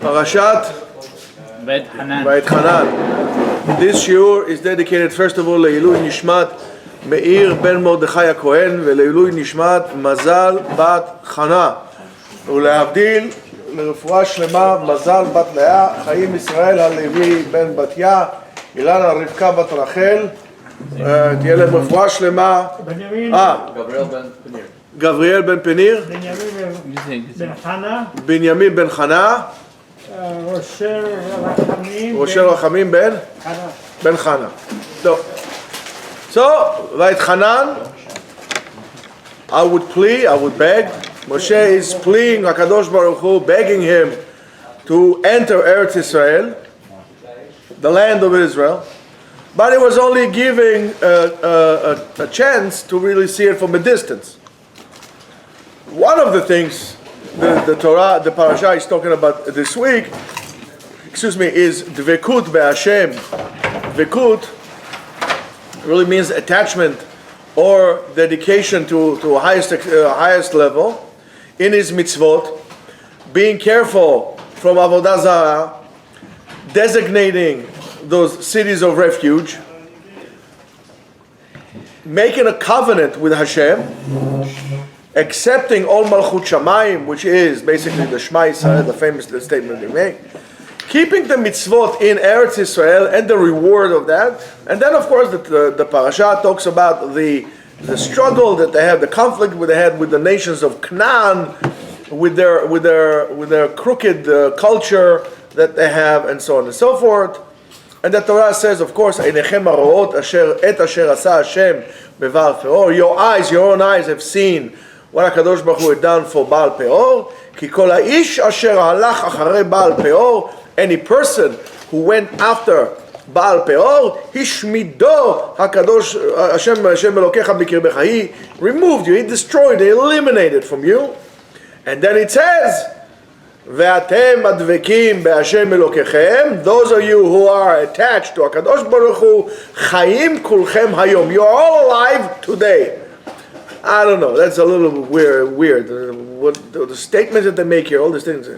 Parashat Vayetchanan. This shiur is dedicated first of all Leilui Nishmat Meir ben Mordechai HaKohen ולעילוי נשמת מזל בת חנה ולהבדיל לרפואה שלמה מזל בת לאה חיים ישראל הלוי בן בתיה אילנה רבקה בת רחל תהיה להם רפואה שלמה גבריאל בן פניר בנימין בן חנה ראשל רחמים בן חנה. So, Vayetchanan, I would beg. Moshe is pleading HaKadosh Baruch Hu, begging him to enter Eretz Israel, the land of Israel, but he was only giving a chance to really see it from a distance. One of the things the Torah, the Parashat is talking about this week, is Dvekut be'Hashem. Dvekut really means attachment or dedication to a highest level in his mitzvot, being careful from avodah zarah, designating those cities of refuge, making a covenant with Hashem, accepting all malchut shamayim, which is basically the Shema Yisrael, the famous statement they make, keeping the mitzvot in Eretz Israel and the reward of that, and then of course the parasha talks about the struggle that they have, the conflict they had with the nations of Canaan, with their crooked culture that they have, and so on and so forth. And the Torah says, of course, "Einechem haroot asher et asher asa Hashem beVaal Peor." Your own eyes have seen what HaKadosh Baruch Hu had done for Baal Peor. Ki kol ha'ish asher halach acharei Baal Peor. Any person who went after Baal Peor, Hishmido HaKadosh Hashem Elokecha B'kirbecha. He removed you, he destroyed, he eliminated from you. And then it says, Ve'atem advekim be'Hashem Elokechem. Those of you who are attached to HaKadosh Baruch Hu, Chaim kulchem hayom. You are all alive today. I don't know, that's a little weird. What the statements that they make here, all these things.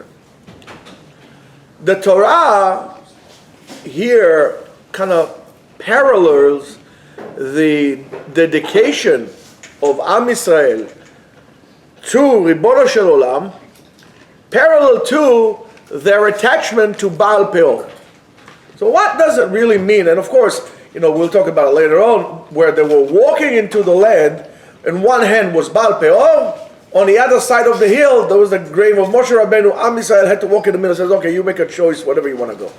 The Torah here kind of parallels the dedication of Am Yisrael to Ribono Shel Olam, parallel to their attachment to Baal Peor. So what does it really mean? And of course, we'll talk about it later on, where they were walking into the land, in one hand was Baal Peor, on the other side of the hill, there was the grave of Moshe Rabbeinu. Am Yisrael had to walk in the middle and says, okay, you make a choice, whatever you want to go.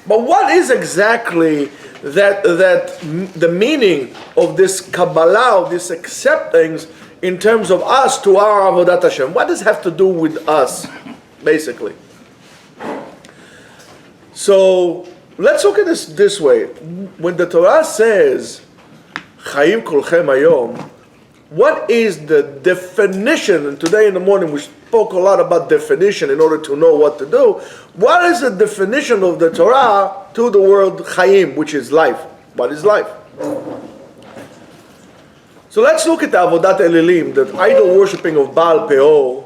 But what is exactly that the meaning of this Kabbalah, of this acceptance in terms of us to our Avodat Hashem? What does it have to do with us, basically? So, let's look at this way. When the Torah says, Chaim Kulchem Hayom, what is the definition? And today in the morning we spoke a lot about definition in order to know what to do. What is the definition of the Torah to the word Chaim, which is life? What is life? So let's look at the Avodat Elilim, the idol worshipping of Baal Peor,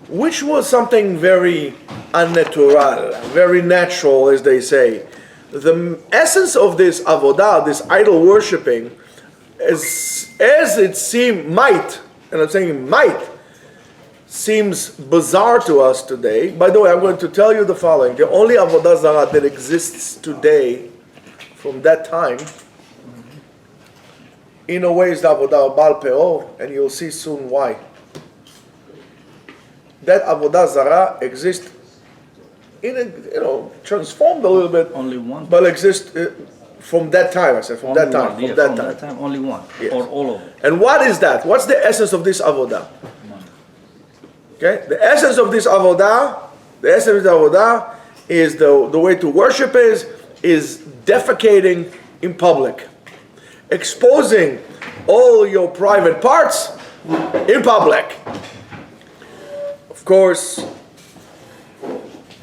which was something very unnatural, very natural, as they say. The essence of this Avodah, this idol worshipping, as it might seems bizarre to us today. By the way, I'm going to tell you the following. The only Avodah Zarah that exists today from that time, in a way, is the Avodah of Baal Peor, and you'll see soon why. That Avodah Zarah exists transformed a little bit. Only one? But exists from that time, I said, from that time, only one, yes. Or all of it. And what is that? What's the essence of this avodah? Okay, the essence of this avodah is the way to worship is defecating in public, exposing all your private parts in public. Of course,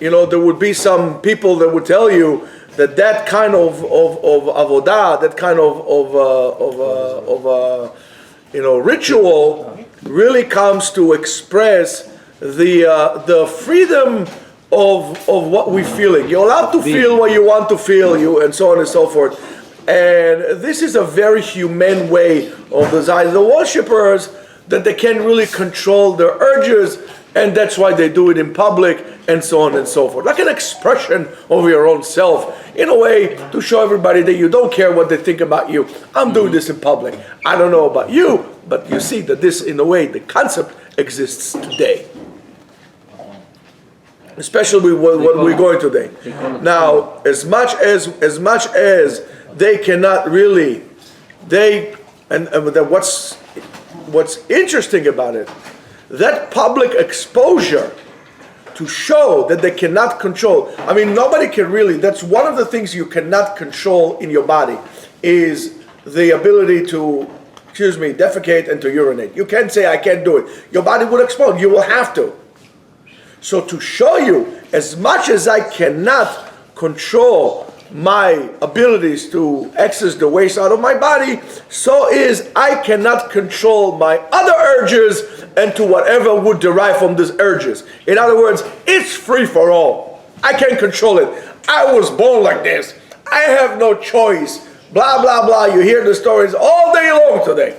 there would be some people that would tell you that kind of avodah, that kind of ritual really comes to express the freedom of what we're feeling. You're allowed to feel what you want to feel, and so on and so forth. And this is a very humane way of the worshippers, that they can really control their urges, and that's why they do it in public, and so on and so forth. Like an expression of your own self, in a way to show everybody that you don't care what they think about you. I'm doing this in public. I don't know about you, but you see that this, in a way, the concept exists today. Especially with what we're going today. Now, as much as they cannot really, what's interesting about it, that public exposure to show that they cannot control. I mean, nobody can really, that's one of the things you cannot control in your body, is the ability to, defecate and to urinate. You can't say, I can't do it. Your body will explode. You will have to. So to show you, as much as I cannot control my abilities to access the waste out of my body, so is I cannot control my other urges and to whatever would derive from these urges. In other words, it's free for all. I can't control it. I was born like this. I have no choice. Blah, blah, blah. You hear the stories all day long today.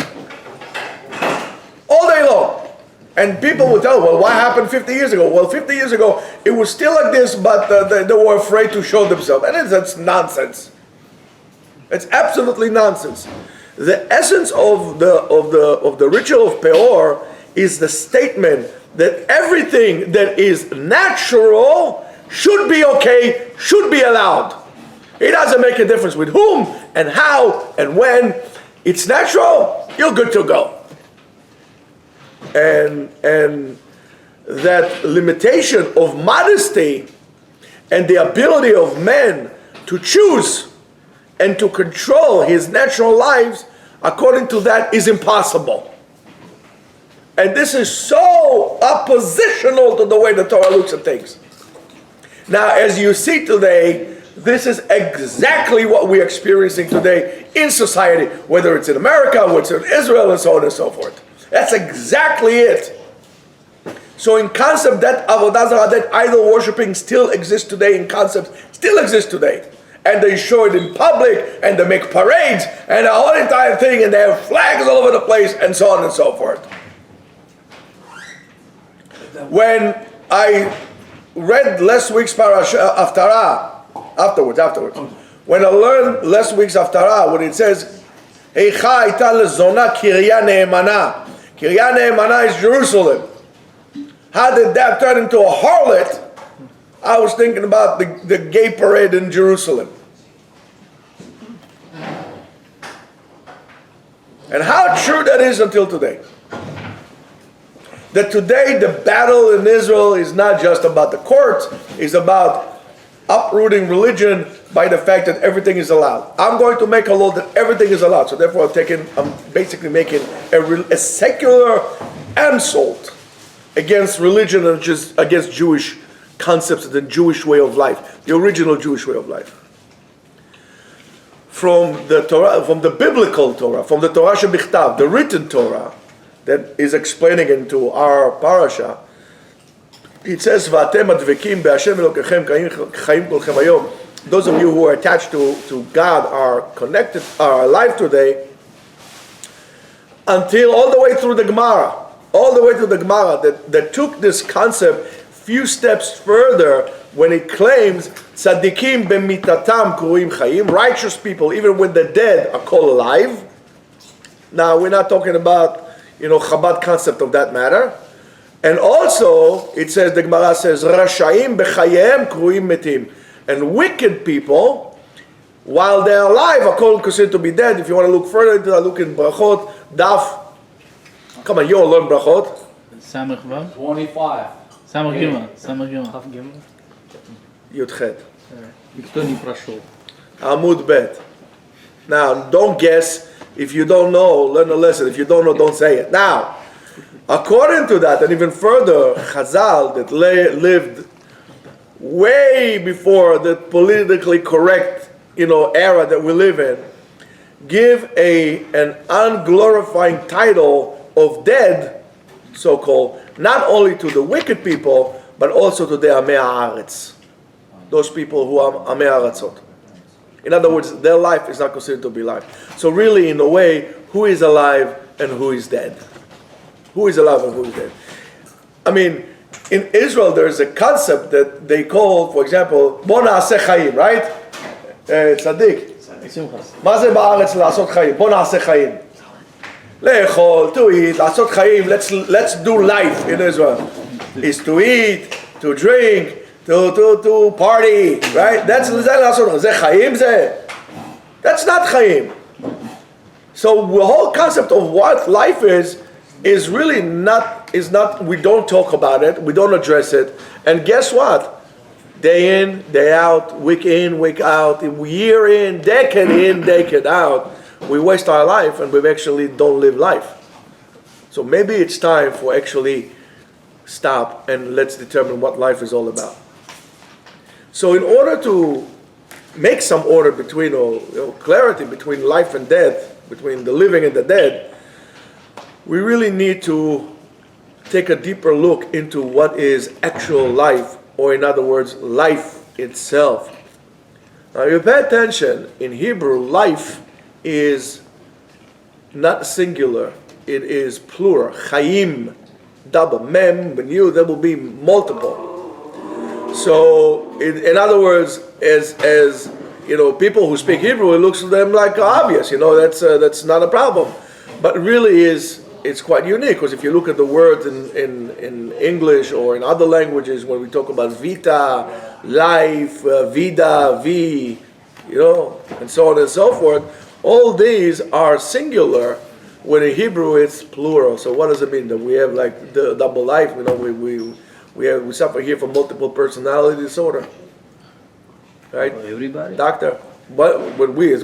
All day long. And people will tell, well, what happened 50 years ago? Well, 50 years ago, it was still like this, but they were afraid to show themselves. And that's nonsense. It's absolutely nonsense. The essence of the ritual of Peor is the statement that everything that is natural should be okay, should be allowed. It doesn't make a difference with whom and how and when. It's natural, you're good to go. And that limitation of modesty and the ability of man to choose and to control his natural lives, according to that, is impossible. And this is so oppositional to the way the Torah looks at things. Now, as you see today, this is exactly what we're experiencing today in society, whether it's in America, whether it's in Israel, and so on and so forth. That's exactly it. So in concept, that avodah zarah, that idol worshipping still exists today in concept, still exists today. And they show it in public, and they make parades, and the whole entire thing, and they have flags all over the place, and so on and so forth. When I read last week's Parashat afterwards, when I learned last week's Haftarah, when it says, Eicha ita lezona kirya ne'emana. Kirya ne'emana is Jerusalem. How did that turn into a harlot? I was thinking about the gay parade in Jerusalem. And how true that is until today. That today the battle in Israel is not just about the courts, it's about uprooting religion by the fact that everything is allowed. I'm going to make a law that everything is allowed. So therefore I'm basically making a secular insult against religion and just against Jewish concepts, the Jewish way of life, the original Jewish way of life. From the Torah, from the biblical Torah, from the Torah shebichtav, the written Torah that is explaining into our parasha, it says, "V'atem advekim be'Hashem Elokechem chaim kolchem hayom." Those of you who are attached to God are connected, are alive today, until all the way through the Gemara, that took this concept few steps further when it claims tzaddikim b'mitatam kurim chayim, righteous people, even when the dead are called alive. Now we're not talking about Chabad concept of that matter. And also it says, the Gemara says, rashaim b'chayim kurim metim, and wicked people, while they're alive, are considered to be dead. If you want to look further into that, look in Brachot, Daf. Come on, you all learn Brachot. Samach Vav? 25. Samach Gimel. Samach Gimel. Half Gimel. Yudchet. Никто не прошел. Amud Bet. Now, don't guess. If you don't know, learn a lesson. If you don't know, don't say it. Now, according to that, and even further, Chazal that lived way before the politically correct, era that we live in, give an unglorifying title of dead, so-called, not only to the wicked people, but also to the Amei Haaretz, those people who are Amei Haratzot. In other words, their life is not considered to be life. So really, in a way, who is alive and who is dead? Who is alive and who is dead? I mean, in Israel, there is a concept that they call, for example, Bo Na'aseh Chaim, right? Tzaddik. מה זה בארץ לעשות חיים? בוא נעשה חיים. לאכול, to eat, לעשות חיים, let's do life in Israel. Is to eat, to drink, to party, right? זה לעשות, זה חיים זה? That's not חיים. So the whole concept of what life is really not, we don't talk about it, we don't address it, and guess what? Day in, day out, week in, week out, year in, decade out, we waste our life and we actually don't live life. So maybe it's time for actually stop and let's determine what life is all about. So in order to make some order between, or clarity between life and death, between the living and the dead, we really need to take a deeper look into what is actual life, or in other words, life itself. Now you pay attention, in Hebrew, life is not singular, it is plural, chaim, double, mem, when you, there will be multiple. So, in other words, as you know, people who speak Hebrew, it looks to them like obvious, that's not a problem. But really it's quite unique, because if you look at the words in English or in other languages, when we talk about vita, life, vida, vi, and so on and so forth, all these are singular, when in Hebrew it's plural. So what does it mean? That we have like the double life, we suffer here from multiple personality disorder. Right? For everybody? Doctor. But when we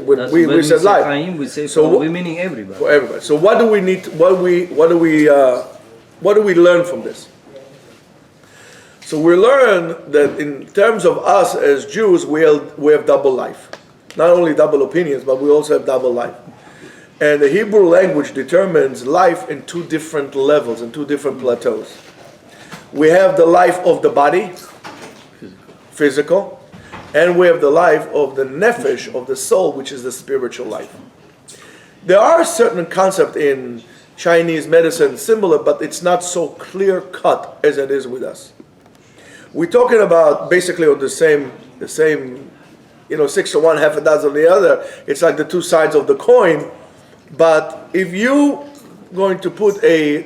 said life, Chaim, we say so we're meaning everybody. For everybody. So what do we need? What do we learn from this? So we learn that in terms of us as Jews, we have double life. Not only double opinions, but we also have double life. And the Hebrew language determines life in two different levels, in two different plateaus. We have the life of the body, physical. And we have the life of the nefesh, of the soul, which is the spiritual life. There are certain concepts in Chinese medicine similar, but it's not so clear cut as it is with us. We're talking about basically on the same, 6 to 1, half a dozen the other. It's like the two sides of the coin. But if you going to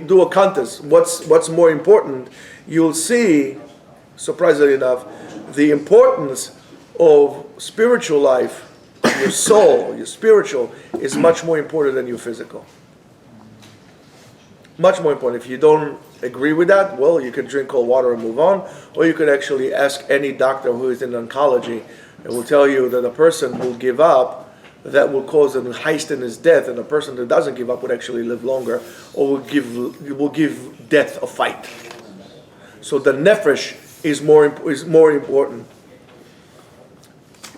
do a contest, what's more important, you'll see, surprisingly enough, the importance of spiritual life, your soul, your spiritual, is much more important than your physical. Much more important. If you don't agree with that, well, you can drink cold water and move on, or you can actually ask any doctor who is in oncology and will tell you that a person will give up, that will cause an heist in his death, and a person that doesn't give up would actually live longer, or will give death a fight. So the nefesh is more important.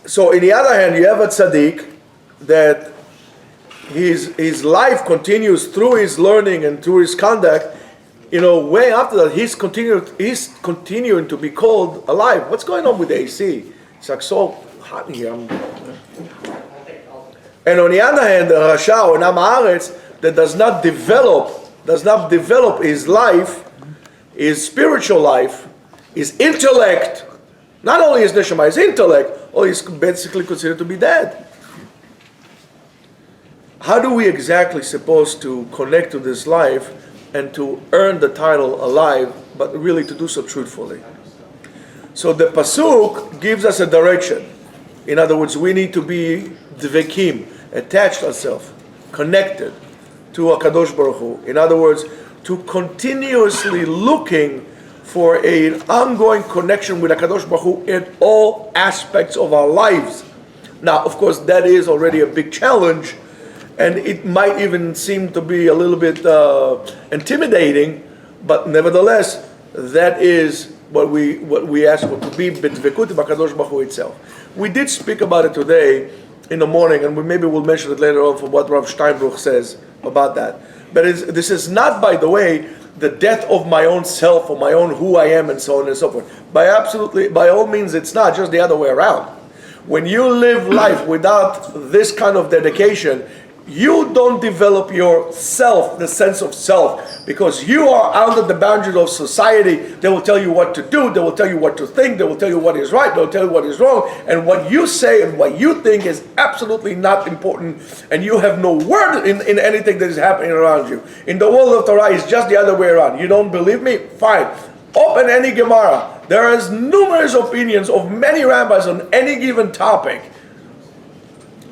So in the other hand, you have a tzaddik that his life continues through his learning and through his conduct. Way after that, he's continuing to be called alive. What's going on with the AC? It's like so hot in here. And on the other hand, the Rasha or Am Haaretz that does not develop his life, his spiritual life, his intellect. Not only his neshama, his intellect, or he's basically considered to be dead. How do we exactly supposed to connect to this life and to earn the title alive, but really to do so truthfully? So the pasuk gives us a direction. In other words, we need to be dvekim, attached ourselves, connected to HaKadosh Baruch Hu. In other words, to continuously looking for an ongoing connection with HaKadosh Baruch Hu in all aspects of our lives. Now, of course, that is already a big challenge, and it might even seem to be a little bit intimidating, but nevertheless, that is what we ask for, to be b'dvekut b'HaKadosh Baruch Hu itself. We did speak about it today in the morning, and maybe we'll mention it later on for what Rav Steinbruch says about that. But this is not, by the way, the death of my own self or my own who I am and so on and so forth. By all means, it's not just the other way around. When you live life without this kind of dedication, you don't develop yourself, the sense of self, because you are under the boundaries of society. They will tell you what to do, they will tell you what to think, they will tell you what is right, they will tell you what is wrong, and what you say and what you think is absolutely not important, and you have no word in anything that is happening around you. In the world of Torah, it's just the other way around. You don't believe me? Fine. Open any Gemara. There is numerous opinions of many rabbis on any given topic.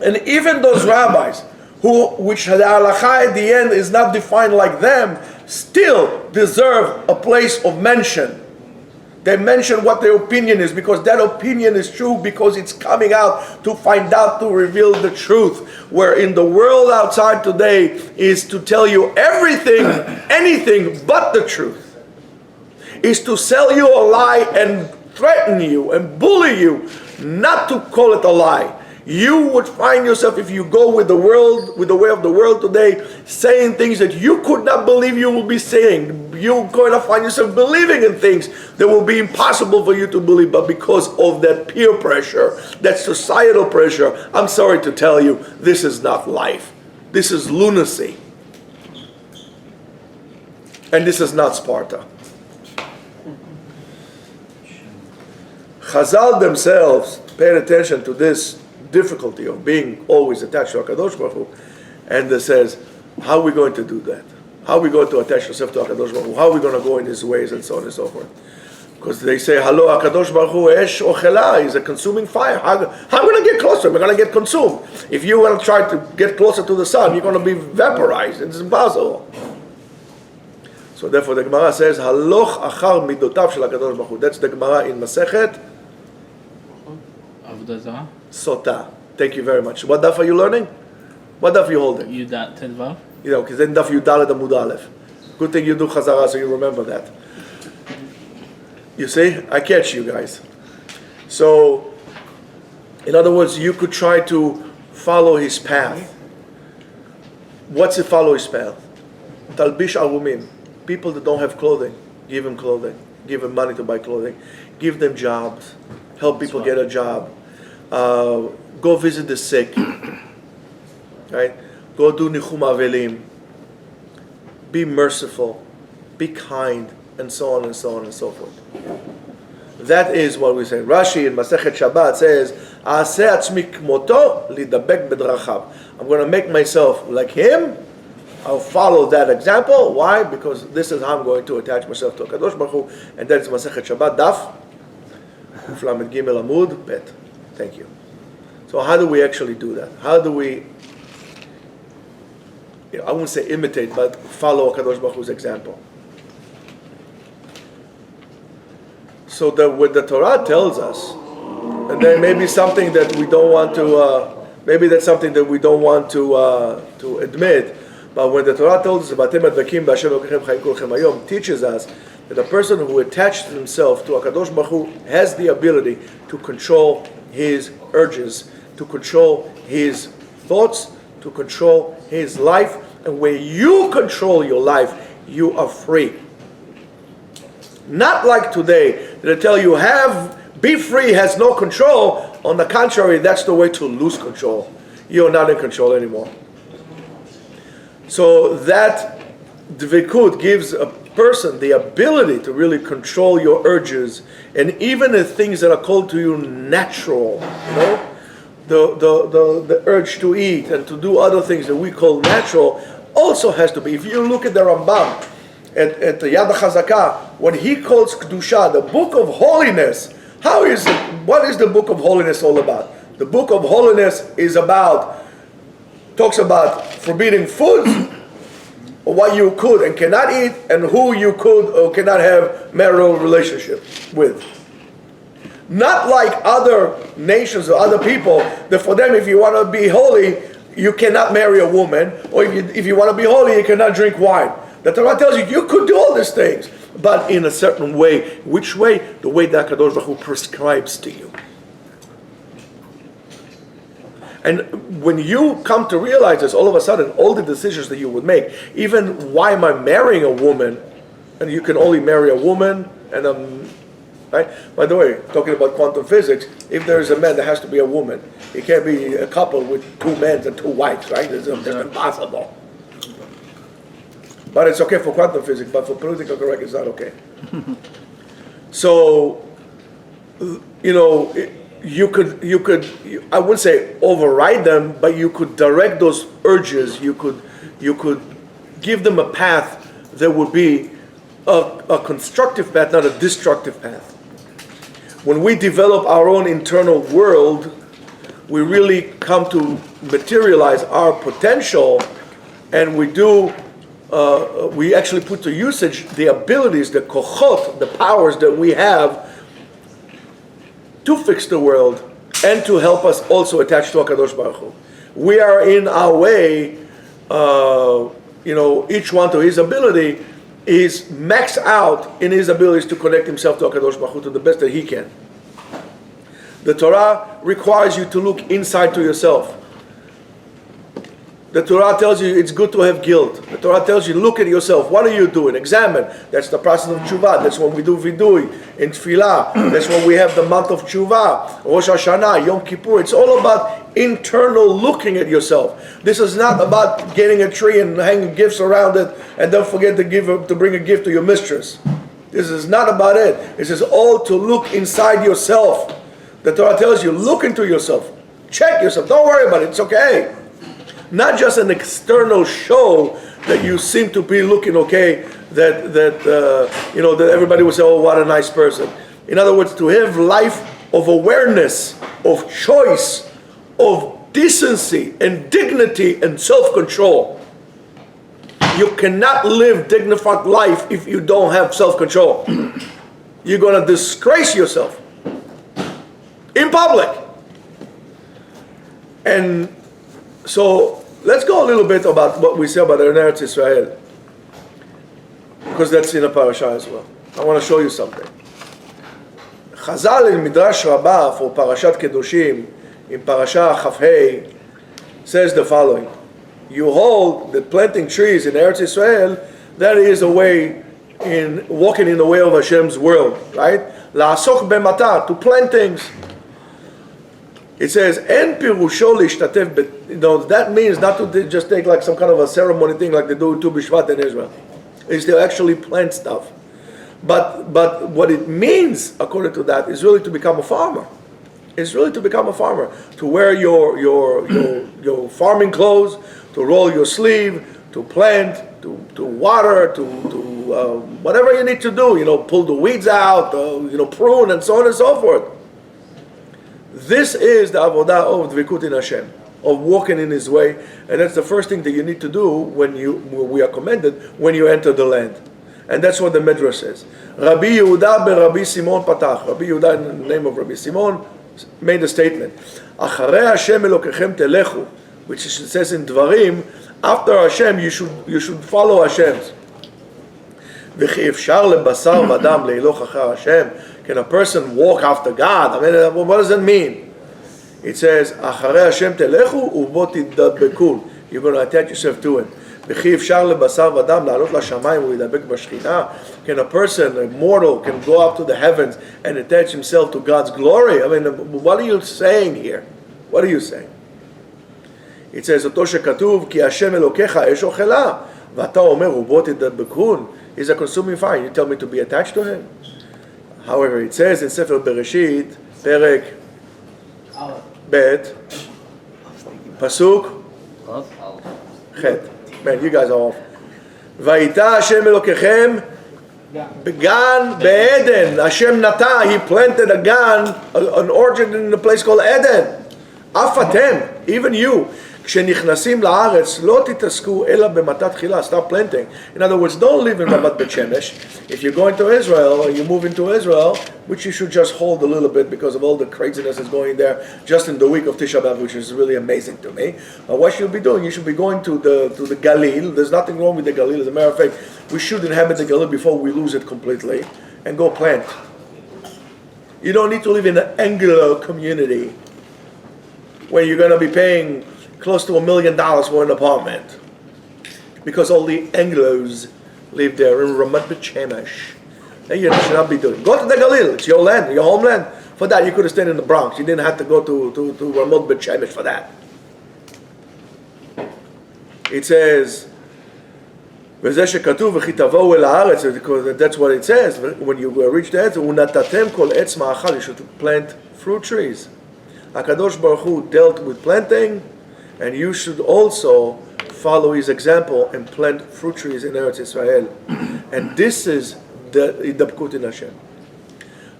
And even those rabbis, which the halakha at the end is not defined like them, still deserve a place of mention. They mention what their opinion is because that opinion is true, because it's coming out to find out, to reveal the truth. Where in the world outside today is to tell you everything, anything but the truth. Is to sell you a lie and threaten you and bully you, not to call it a lie. You would find yourself, if you go with the world, with the way of the world today, saying things that you could not believe you will be saying. You're going to find yourself believing in things that will be impossible for you to believe, but because of that peer pressure, that societal pressure, I'm sorry to tell you, this is not life. This is lunacy. And this is not Sparta. Chazal themselves paid attention to this difficulty of being always attached to HaKadosh Baruch Hu, and they says, how are we going to do that? How are we going to attach ourselves to HaKadosh Baruch Hu? How are we going to go in His ways, and so on and so forth? Because they say, Halo HaKadosh Baruch Hu Esh Ochela, He's a consuming fire. How am I going to get closer? We're going to get consumed. If you want to try to get closer to the sun, you're going to be vaporized. It's impossible. So therefore the Gemara says, Haloch achar midotav shel HaKadosh Baruch Hu. That's the Gemara in Masechet Sota. Thank you very much. What daf are you learning? What daf are you holding? Yudat Tedvav. You know, because then daf Yudalet Amud Aleph. Good thing you do Chazara so you remember that. You see? I catch you guys. So, in other words, you could try to follow his path. What's it follow his path? Talbish Arumim. People that don't have clothing, give them clothing. Give them money to buy clothing. Give them jobs. Help people get a job. Go visit the sick. Right? Go do nichum avelim. Be merciful. Be kind. And so on and so on and so forth. That is what we say. Rashi in Masechet Shabbat says, "Aaseh atzmi kmoto lidabek bedrachav." I'm going to make myself like him. I'll follow that example. Why? Because this is how I'm going to attach myself to HaKadosh Baruch Hu. And that is Masechet Shabbat Daf Kuf Lamed Gimel Amud Bet. Thank you. So how do we actually do that? How do we, I wouldn't say imitate, but follow HaKadosh Baruch Hu's example? So what the Torah tells us, and there may be something that we don't want to, maybe that's something that we don't want to admit, but when the Torah tells us, teaches us that a person who attached himself to HaKadosh Baruch Hu has the ability to control his urges, to control his thoughts, to control his life, and when you control your life, you are free. Not like today, they tell you be free has no control. On the contrary, that's the way to lose control. You're not in control anymore. So that dvikut gives a person the ability to really control your urges, and even the things that are called to you natural, the urge to eat and to do other things that we call natural, also has to be. If you look at the Rambam, at the Yad HaChazakah, when he calls Kedusha, the book of holiness, what is the book of holiness all about? The book of holiness talks about forbidding foods, or what you could and cannot eat, and who you could or cannot have marital relationship with. Not like other nations or other people, that for them, if you want to be holy, you cannot marry a woman, or if you want to be holy, you cannot drink wine. The Torah tells you could do all these things, but in a certain way. Which way? The way that HaKadosh Baruch Hu prescribes to you. And when you come to realize this, all of a sudden, all the decisions that you would make, even why am I marrying a woman, and you can only marry a woman, and right? By the way, talking about quantum physics, if there is a man, there has to be a woman. It can't be a couple with 2 men and 2 wives, right? It's just impossible. But it's okay for quantum physics, but for political correct, it's not okay. So, you could, I wouldn't say override them, but you could direct those urges. You could give them a path that would be a constructive path, not a destructive path. When we develop our own internal world, we really come to materialize our potential, and we actually put to usage the abilities, the kochot, the powers that we have to fix the world and to help us also attach to HaKadosh Baruch Hu. We are in our way, each one to his ability, is maxed out in his abilities to connect himself to HaKadosh Baruch Hu to the best that he can. The Torah requires you to look inside to yourself. The Torah tells you it's good to have guilt. The Torah tells you, look at yourself. What are you doing? Examine. That's the process of tshuva. That's when we do vidui in tefillah. That's when we have the month of tshuva, Rosh Hashanah, Yom Kippur. It's all about internal looking at yourself. This is not about getting a tree and hanging gifts around it and don't forget to bring a gift to your mistress. This is not about it. This is all to look inside yourself. The Torah tells you, look into yourself. Check yourself. Don't worry about it. It's okay. Not just an external show that you seem to be looking okay, that everybody will say, oh, what a nice person. In other words, to have life of awareness, of choice, of decency and dignity and self-control. You cannot live dignified life if you don't have self-control. You're going to disgrace yourself in public. And so let's go a little bit about what we say about Eretz Israel, because that's in a parasha as well. I want to show you something. Chazal in Midrash Rabbah for Parashat Kedoshim, in Parashat Chafhei, says the following: you hold that planting trees in Eretz Israel, that is a way in walking in the way of Hashem's world, right? La'asok b'matah, to plant things. It says, "En pirusho lishtatev," that means not to just take like some kind of a ceremony thing like they do in Tu B'Shvat in Israel. It's to actually plant stuff. But what it means, according to that, is really to become a farmer. It's really to become a farmer, to wear your farming clothes, to roll your sleeve, to plant, to water, to whatever you need to do. Pull the weeds out, prune, and so on and so forth. This is the avodah of dvikut in Hashem, of walking in His way, and that's the first thing that you need to do when we are commanded when you enter the land, and that's what the Midrash says. Rabbi Yehuda ben Rabbi Simon patach. Rabbi Yehuda, in the name of Rabbi Simon, made a statement. Acharei Hashem Elokechem telechu, which it says in Dvarim, after Hashem you should follow Hashem's. V'chi efshar lebasar v'adam le'iloch achar Hashem. Can a person walk after God? I mean, what does that mean? It says, "Acharei Hashem telechu ubo tidabekul." You're going to attach yourself to Him. V'chi efshar lebasar v'adam la'alot lashamayim u'yidabek b'shchina. Can a person, a mortal, can go up to the heavens and attach himself to God's glory? I mean, what are you saying here? What are you saying? It says, "Oto shekatuv ki Hashem Elokecha esh ochela, v'ata omer ubo tidabekul." He's a consuming fire. You tell me to be attached to Him? However, it says in Sefer Bereshit, Perek Bet, Pasuk Chet. Man, you guys are off. Vayita Hashem Elokechem began be'Eden. Hashem Nata, He planted a gan, an orchard in a place called Eden. Afatem, even you. כשנכנסים לארץ לא תתעסקו אלא במתת תחילה. Stop planting. In other words, don't live in Ramat Bet Shemesh. If you're going to Israel or you move into Israel, which you should just hold a little bit because of all the craziness that's going there just in the week of Tisha B'Av, which is really amazing to me. What should you be doing? You should be going to the Galil. There's nothing wrong with the Galil. As a matter of fact, we should inhabit the Galil before we lose it completely and go plant. You don't need to live in an Anglo community where you're going to be paying close to $1 million for an apartment, because all the Anglos live there in Ramat Bet Shemesh. And you should not be doing. Go to the Galil. It's your land, your homeland. For that, you could have stayed in the Bronx. You didn't have to go to Ramat Bet Shemesh for that. It says, וזה שכתוב וכי תבואו אל הארץ, because that's what it says. When you reach the earth, ונטעתם כל עץ מאכל, you should plant fruit trees. HaKadosh Baruch Hu dealt with planting, and you should also follow his example and plant fruit trees in Eretz Israel. And this is the Hidabkut in Hashem.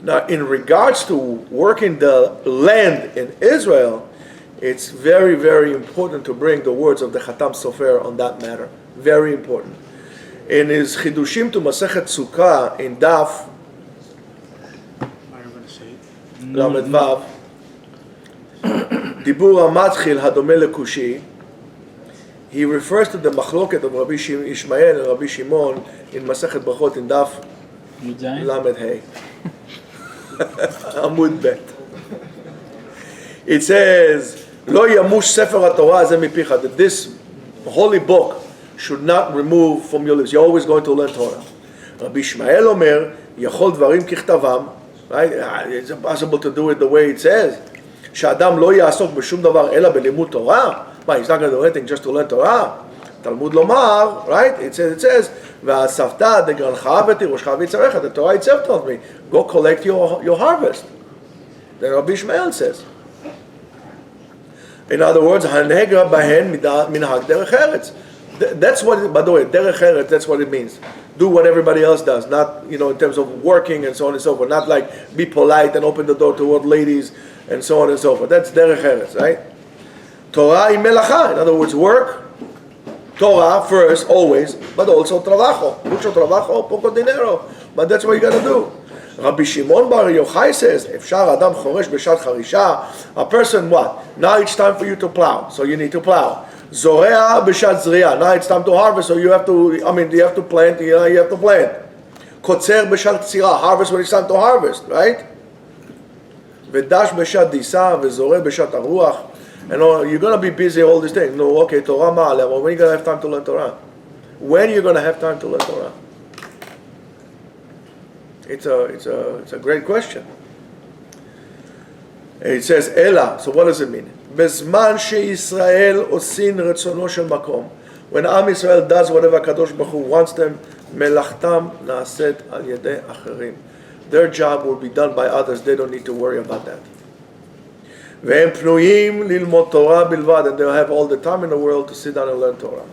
Now, in regards to working the land in Israel, it's very, very important to bring the words of the Khatam Sofer on that matter. Very important. In his Chidushim to Masechet Sukkah in Daf Lamed Vav, Dibur HaMatchil Hadome LeKushi, he refers to the Machloket of Rabbi Ishmael and Rabbi Shimon in Masechet Brachot in Daf Lamed Hey. Amud Bet. It says, Lo Yamush Sefer HaTorah Ze Mipicha, that this holy book should not remove from your lips. You're always going to learn Torah. Rabbi Ishmael Omer, Yachol Dvarim Kichtavam, right? It's impossible to do it the way it says. Sha'adam lo ya'asok b'shum davar ela b'limud Torah. Why, he's not going to do anything just to learn Torah. Talmud Lomar, right? It says, V'asafta degrancha v'tiroshcha v'tzarecha. The Torah itself told me, go collect your harvest. Then Rabbi Ishmael says. In other words, Hanegra bahen minhag derech eretz. That's what, by the way, derech eretz, that's what it means. Do what everybody else does, not, in terms of working and so on and so forth. Not like be polite and open the door to old ladies and so on and so forth. That's derech eretz, right? Torah y melacha, in other words, work. Torah first, always, but also trabajo. Mucho trabajo, poco dinero. But that's what you got to do. Rabbi Shimon Bar Yochai says, Efshar Adam Choresh Beshat Charisha, a person what? Now it's time for you to plow, so you need to plow. Zorea Beshat Zriya, now it's time to harvest, so you have to plant, you have to plant. Kotzer Beshat Tzira, harvest when it's time to harvest, right? Vedash Beshat Disa, Vezore Beshat Aruach, and you're going to be busy all these things. No, okay, Torah Ma'aleh, well, when are you going to have time to learn Torah? When are you going to have time to learn Torah? It's a great question. It says Ela. So what does it mean? Bezman sheYisrael osin retzono shel makom. When Am Yisrael does whatever Kadosh Baruch Hu wants them, melachtam naaset al yedei acherim. Their job will be done by others. They don't need to worry about that. Ve'em pnuyim lilmod Torah bilvad, and they'll have all the time in the world to sit down and learn Torah.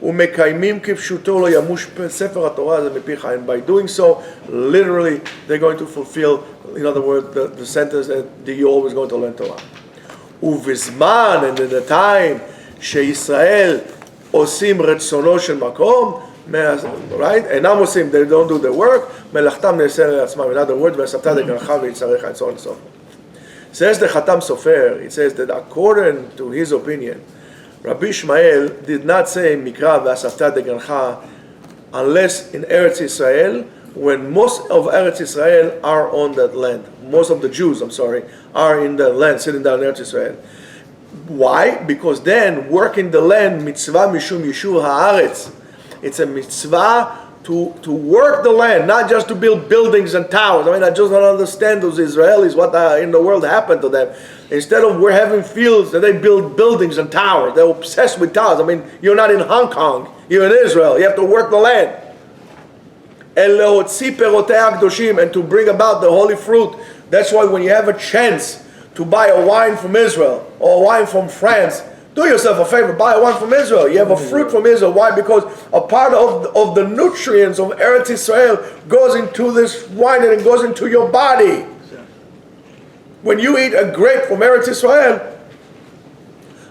ומקיימים כפשוטו לא ימוש ספר התורה הזה מפיך, and by doing so, literally, they're going to fulfill, in other words, the sentence that you're always going to learn Torah. ובזמן, and in the time, שישראל עושים רצונו של מקום, right? אינם עושים, they don't do the work, מלאכתם נעשה לעצמם, in other words, ואספת דגנך ויצריך, and so on and so forth. Says the Khatam Sofer, it says that according to his opinion, Rabbi Ishmael did not say Mikra v'asafta degancha unless in Eretz Israel, when most of Eretz Israel are on that land. Most of the Jews, are in the land, sitting down in Eretz Israel. Why? Because then working the land, mitzvah mishum yishuv haaretz. It's a mitzvah to work the land, not just to build buildings and towers. I just don't understand those Israelis, what in the world happened to them. Instead of we're having fields, they build buildings and towers. They're obsessed with towers. You're not in Hong Kong. You're in Israel. You have to work the land. And to bring about the holy fruit. That's why when you have a chance to buy a wine from Israel or a wine from France, do yourself a favor, buy a wine from Israel. You have a fruit from Israel. Why? Because a part of the nutrients of Eretz Israel goes into this wine and it goes into your body. When you eat a grape from Eretz Israel,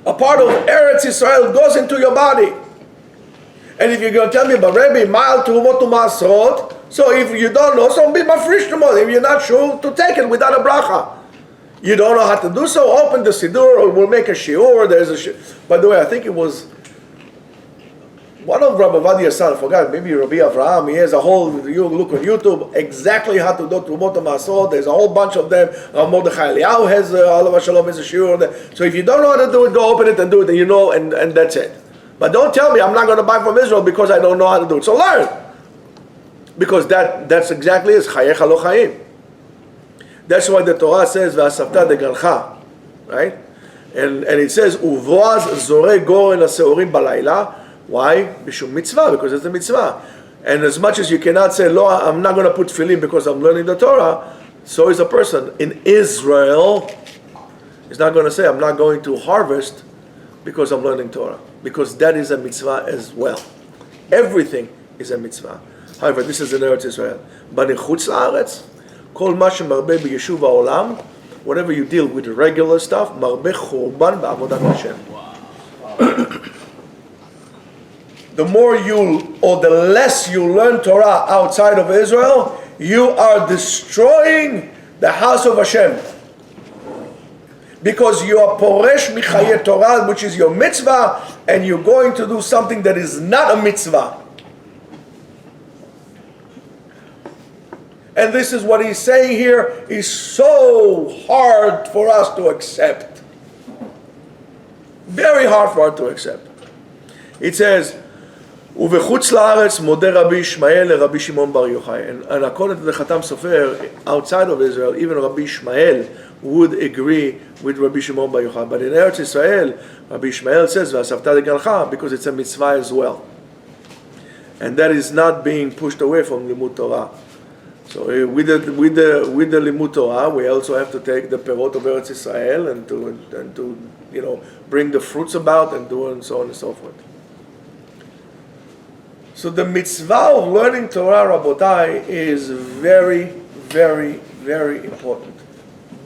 a part of Eretz Israel goes into your body. And if you're going to tell me, but Rebbe, ma'al terumot u'ma'asrot, so if you don't know, so be mafrish tomorrow. If you're not sure, to take it without a bracha. You don't know how to do so, open the Siddur, or we'll make a shiur. By the way, I think it was one of Rabbi Vadia's son, I forgot, maybe Rabbi Avraham, he has a whole, you look on YouTube, exactly how to do Trumot HaMasot, there's a whole bunch of them. Mordechai Eliyahu has, Alav Shalom has a shiur on that. So if you don't know how to do it, go open it and do it, and and that's it. But don't tell me I'm not going to buy from Israel because I don't know how to do it. So learn. Because that's exactly it. Chayecha lo chayim. That's why the Torah says, V'asavta degalcha, right? And it says, Uvoaz zoreh goren haseorim balayla. Why? Bishum mitzvah, because it's a mitzvah. And as much as you cannot say, Lo, I'm not going to put tefillin because I'm learning the Torah, so is a person in Israel is not going to say, I'm not going to harvest because I'm learning Torah. Because that is a mitzvah as well. Everything is a mitzvah. However, this is in Eretz Israel. But in Chutz La'aretz, Kol ma shemarbe b'yeshuv ha'olam, whenever you deal with regular stuff, marbe churban ba'avodat Hashem. The more the less you learn Torah outside of Israel, you are destroying the house of Hashem. Because you are poresh michaye Torah, which is your mitzvah, and you're going to do something that is not a mitzvah. And this is what he's saying here is so hard for us to accept. Very hard for us to accept. It says, ובחוץ לארץ מודה רבי ישמעאל לרבי שמעון בר יוחאי. And according to the Khatam Sofer, outside of Israel, even Rabbi Ishmael would agree with Rabbi Shimon bar Yochai. But in Eretz Israel, Rabbi Ishmael says, "V'asavta degalcha," because it's a mitzvah as well, and that is not being pushed away from limud Torah. So with the limud Torah, we also have to take the perot of Eretz Israel and to bring the fruits about and do and so on and so forth. So the mitzvah of learning Torah, Rabotai, is very, very, very important.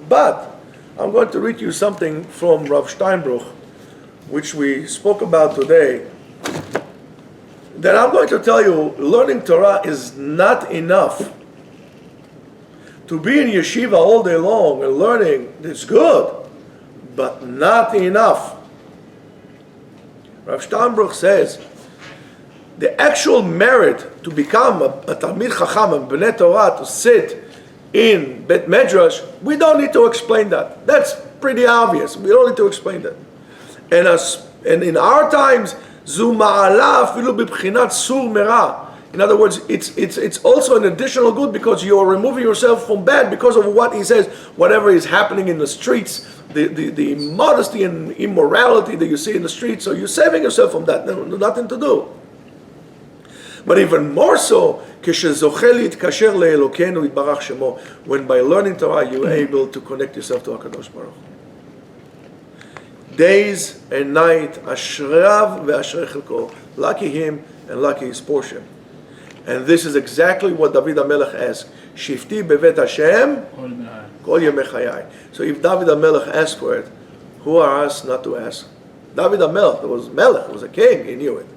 But I'm going to read you something from Rav Steinbruch, which we spoke about today. That I'm going to tell you, learning Torah is not enough. To be in yeshiva all day long and learning is good, but not enough. Rav Steinbruch says, the actual merit to become a Talmid Chacham and Bnei Torah, to sit in Bet Medrash, we don't need to explain that. That's pretty obvious. We don't need to explain that. And in our times, Zu ma'ala afilu b'bchinat sur merah. In other words, it's also an additional good because you are removing yourself from bad because of what he says, whatever is happening in the streets, the immodesty and immorality that you see in the streets, so you're saving yourself from that. Nothing to do. But even more so, when by learning Torah you're able to connect yourself to HaKadosh Baruch Hu. Days and night, ashrav ve'ashrei chelko. Lucky him and lucky his portion. And this is exactly what David HaMelech asked. Shifti bevet Hashem kol yemei chayai. So if David HaMelech asked for it, who are us not to ask? David HaMelech was a king, he knew it.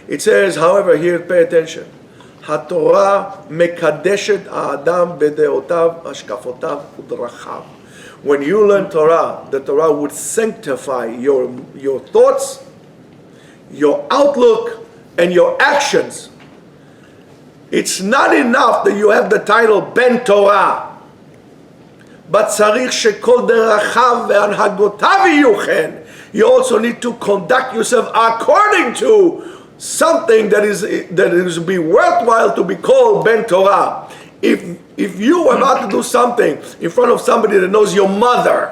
It says, however, here, pay attention. HaTorah mekadeshet ha'adam b'deotav, hashkafotav u'drachav. When you learn Torah, the Torah would sanctify your thoughts, your outlook, and your actions. It's not enough that you have the title Ben Torah, but tzarich shekol derachav ve'anhagotav yihyu chen. You also need to conduct yourself according to something that is be worthwhile to be called Ben Torah. If you were about to do something in front of somebody that knows your mother,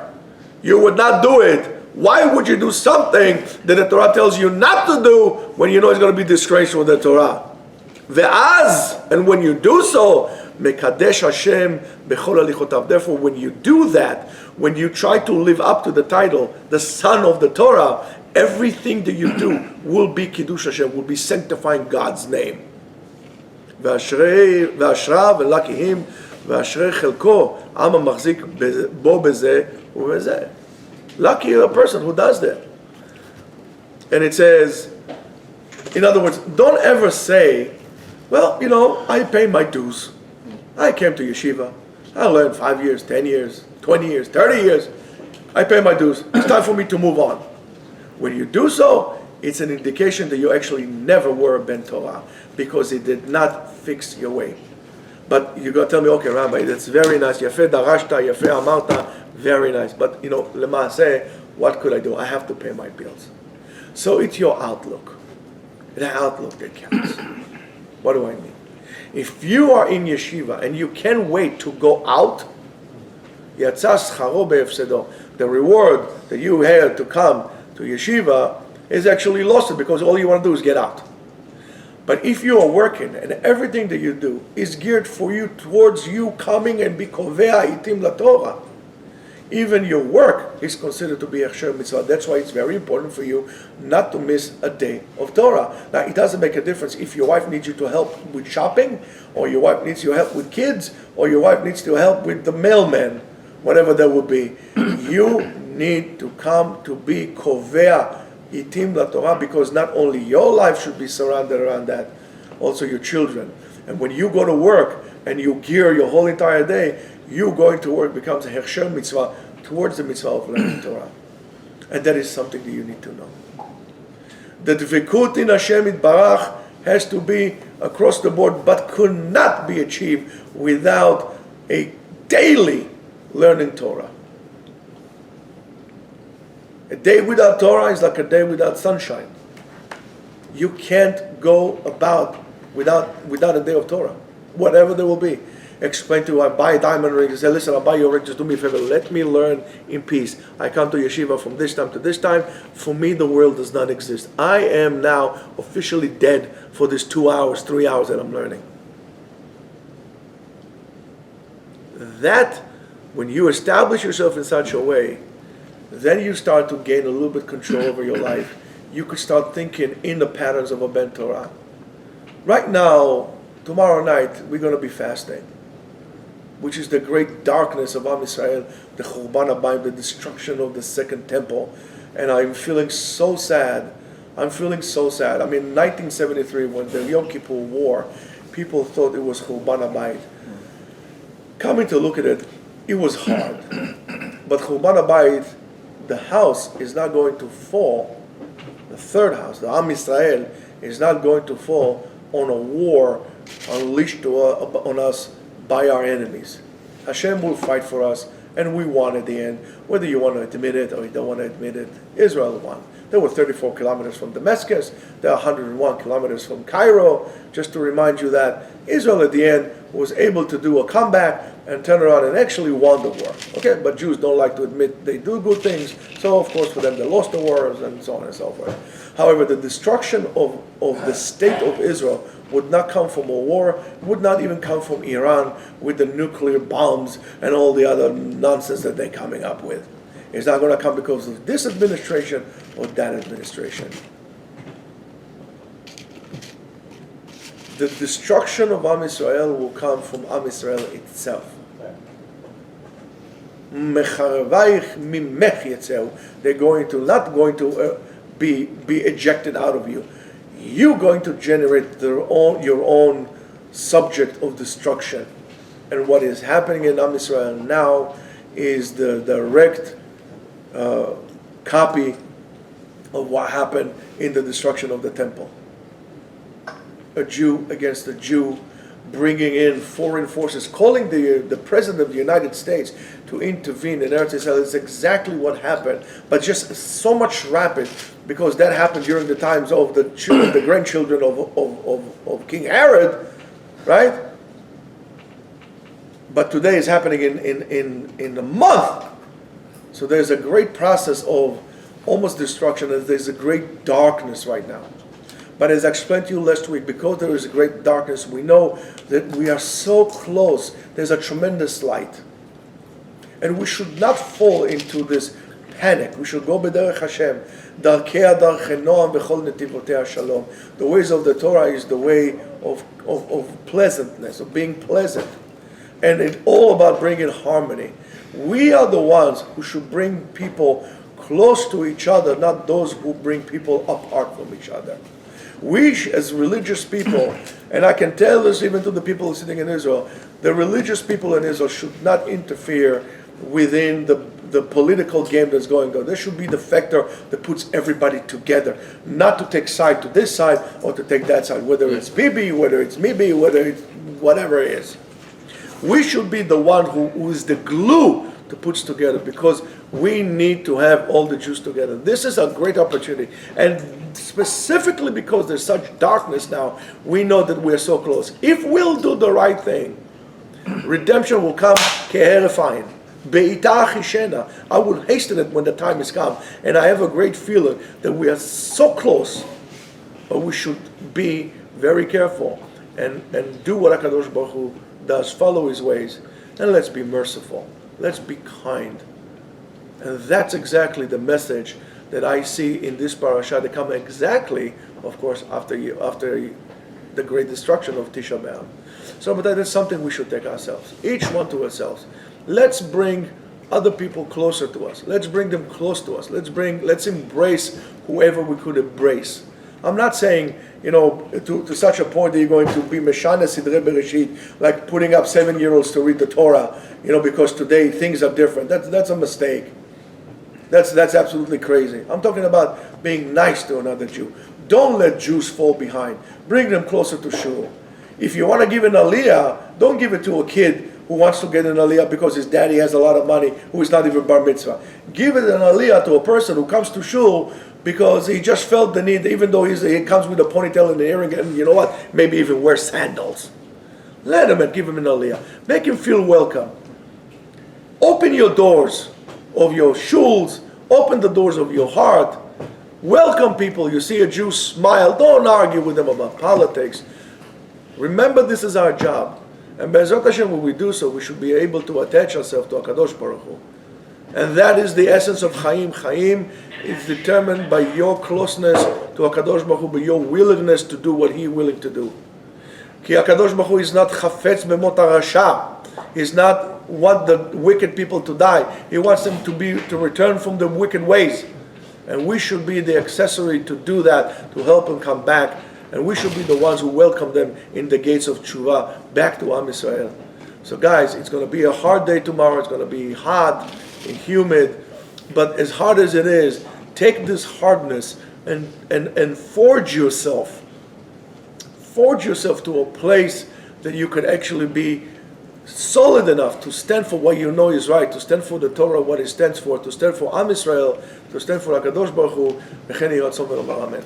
you would not do it. Why would you do something that the Torah tells you not to do when you know it's going to be disgraceful with the Torah? Ve'az, and when you do so, mekadesh Hashem bechol alichotav. Therefore, when you do that, when you try to live up to the title, the son of the Torah, everything that you do will be Kiddush Hashem, will be sanctifying God's name. Ve'ashrav ve'lucky him, ve'ashrei chelko, am ha'machzik bo bezeh u'bezeh. Lucky a person who does that. And it says, in other words, don't ever say, well, I pay my dues. I came to yeshiva. I learned 5 years, 10 years, 20 years, 30 years. I pay my dues. It's time for me to move on. When you do so, it's an indication that you actually never were a Ben Torah because it did not fix your way. But you got to tell me, okay, Rabbi, that's very nice. Yafeh darashta, yafeh amarta, very nice. But, lemaaseh, what could I do? I have to pay my bills. So it's your outlook. The outlook that counts. What do I mean? If you are in yeshiva and you can't wait to go out, יצא שכרו בהפסדו. The reward that you had to come to yeshiva is actually lost because all you want to do is get out. But if you are working and everything that you do is geared for you towards you coming and be kovea itim laTorah, even your work is considered to be hechsher mitzvah. That's why it's very important for you not to miss a day of Torah. Now, it doesn't make a difference if your wife needs you to help with shopping, or your wife needs your help with kids, or your wife needs to help with the mailman, whatever that would be. You need to come to be kovea itim laTorah, because not only your life should be surrounded around that, also your children. And when you go to work and you gear your whole entire day, you going to work becomes a hechsher mitzvah towards the mitzvah of learning Torah. And that is something that you need to know. The dvekut in Hashem Yitbarach has to be across the board, but could not be achieved without a daily learning Torah. A day without Torah is like a day without sunshine. You can't go about without a day of Torah, whatever there will be. Explain to you, I buy a diamond ring, and say, listen, I'll buy you a ring, just do me a favor, let me learn in peace. I come to yeshiva from this time to this time. For me, the world does not exist. I am now officially dead for this 2 hours, 3 hours that I'm learning. That, when you establish yourself in such a way, then you start to gain a little bit control over your life. You could start thinking in the patterns of a Ben Torah. Right now, tomorrow night, we're going to be fasting, which is the great darkness of Am Yisrael, the Churban Habayim, the destruction of the second temple. And I'm feeling so sad. I mean, in 1973, when the Yom Kippur War, people thought it was Churban Habayim. Coming to look at it, it was hard. But Churban Habayim, the house is not going to fall, the third house, the Am Yisrael, is not going to fall on a war unleashed on us by our enemies. Hashem will fight for us, and we won at the end. Whether you want to admit it or you don't want to admit it, Israel won. They were 34 kilometers from Damascus. They're 101 kilometers from Cairo. Just to remind you that Israel at the end was able to do a comeback and turn around and actually won the war. Okay, but Jews don't like to admit they do good things, so of course for them they lost the wars and so on and so forth. However, the destruction of the state of Israel would not come from a war, would not even come from Iran with the nuclear bombs and all the other nonsense that they're coming up with. It's not going to come because of this administration or that administration. The destruction of Am Yisrael will come from Am Yisrael itself. They're not going to be ejected out of you. You're going to generate your own subject of destruction. And what is happening in Am Yisrael now is the direct copy of what happened in the destruction of the temple. A Jew against a Jew, bringing in foreign forces, calling the President of the United States to intervene in Eretz Yisrael is exactly what happened, but just so much rapid, because that happened during the times of the grandchildren of King Herod, right? But today is happening in a month. So there's a great process of almost destruction, and there's a great darkness right now. But as I explained to you last week, because there is a great darkness, we know that we are so close. There's a tremendous light. And we should not fall into this panic. We should go b'derech Hashem. Darkei darchei noam v'chol netivotei shalom. The ways of the Torah is the way of pleasantness, of being pleasant. And it's all about bringing harmony. We are the ones who should bring people close to each other, not those who bring people apart from each other. We, as religious people, and I can tell this even to the people sitting in Israel, the religious people in Israel should not interfere within the political game that's going on. There should be the factor that puts everybody together, not to take side to this side or to take that side, whether it's Bibi, whether it's Mibi, whether it's whatever it is. We should be the one who is the glue to put together, because we need to have all the Jews together. This is a great opportunity, and specifically because there's such darkness now, we know that we're so close. If we'll do the right thing, redemption will come kehiref ayin. Be'ita chishena. I will hasten it when the time is come, and I have a great feeling that we are so close, but we should be very careful and do what HaKadosh Baruch Hu does, follow His ways, and let's be merciful. Let's be kind. And that's exactly the message that I see in this parasha that come exactly, of course, after the great destruction of Tisha B'Av. So, but that is something we should take ourselves, each one to ourselves. Let's bring other people closer to us. Let's bring them close to us. Let's embrace whoever we could embrace. I'm not saying, to such a point that you're going to be Meshana Sidre Bereshit, like putting up 7-year-olds to read the Torah, because today things are different. That's a mistake. That's absolutely crazy. I'm talking about being nice to another Jew. Don't let Jews fall behind. Bring them closer to Shul. If you want to give an aliyah, don't give it to a kid who wants to get an aliyah because his daddy has a lot of money, who is not even bar mitzvah. Give it an aliyah to a person who comes to Shul because he just felt the need, even though he comes with a ponytail and the earring, and you know what, maybe even wear sandals. Let him and give him an aliyah. Make him feel welcome. Open your doors of your shuls, open the doors of your heart. Welcome people. You see a Jew, smile. Don't argue with them about politics. Remember, this is our job. And Be'ezrat Hashem, when we do so, we should be able to attach ourselves to HaKadosh Baruch Hu. And that is the essence of Chaim. Chaim is determined by your closeness to HaKadosh Baruch Hu, by your willingness to do what He is willing to do. Ki HaKadosh Baruch Hu is not chafetz b'mot harasha. He's not want the wicked people to die. He wants them to return from their wicked ways. And we should be the accessory to do that, to help them come back. And we should be the ones who welcome them in the gates of Tshuva back to Am Yisrael. So guys, it's going to be a hard day tomorrow. It's going to be hot and humid. But as hard as it is, take this hardness and forge yourself. Forge yourself to a place that you could actually be solid enough to stand for what you know is right, to stand for the Torah, what it stands for, to stand for Am Yisrael, to stand for HaKadosh Baruch Hu. Amen.